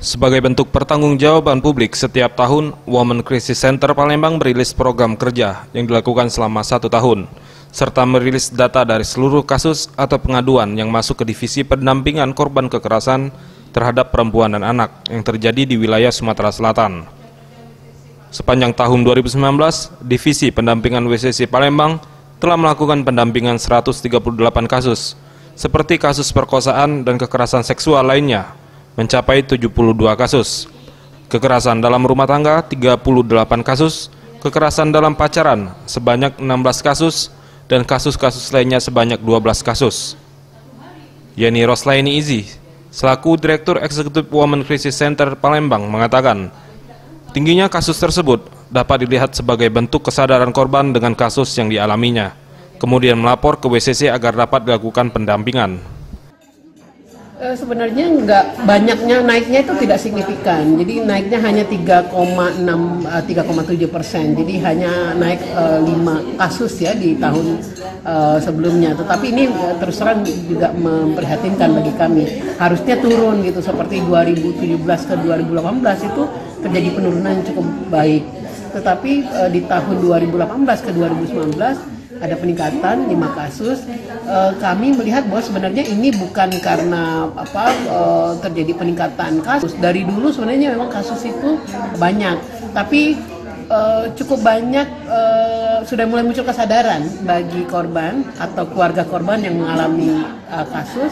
Sebagai bentuk pertanggungjawaban publik, setiap tahun Women Crisis Center Palembang merilis program kerja yang dilakukan selama 1 tahun, serta merilis data dari seluruh kasus atau pengaduan yang masuk ke divisi pendampingan korban kekerasan terhadap perempuan dan anak yang terjadi di wilayah Sumatera Selatan. Sepanjang tahun 2019, Divisi Pendampingan WCC Palembang telah melakukan pendampingan 138 kasus, seperti kasus perkosaan dan kekerasan seksual lainnya, mencapai 72 kasus, kekerasan dalam rumah tangga 38 kasus, kekerasan dalam pacaran sebanyak 16 kasus, dan kasus-kasus lainnya sebanyak 12 kasus. Yeni Roslaini Izi, selaku Direktur Eksekutif Women Crisis Center Palembang mengatakan, tingginya kasus tersebut dapat dilihat sebagai bentuk kesadaran korban dengan kasus yang dialaminya, kemudian melapor ke WCC agar dapat dilakukan pendampingan. Sebenarnya banyaknya naiknya itu tidak signifikan, jadi naiknya hanya 3,7%, jadi hanya naik 5 kasus ya di tahun sebelumnya. Tetapi ini terus terang juga memprihatinkan bagi kami. Harusnya turun gitu, seperti 2017 ke 2018 itu terjadi penurunan yang cukup baik. Tetapi di tahun 2018 ke 2019 ada peningkatan 5 kasus. Kami melihat bahwa sebenarnya ini bukan karena terjadi peningkatan kasus. Dari dulu sebenarnya memang kasus itu banyak, tapi cukup banyak sudah mulai muncul kesadaran bagi korban atau keluarga korban yang mengalami kasus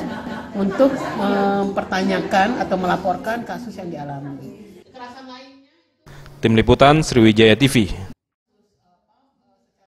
untuk mempertanyakan atau melaporkan kasus yang dialami. Tim Liputan Sriwijaya TV.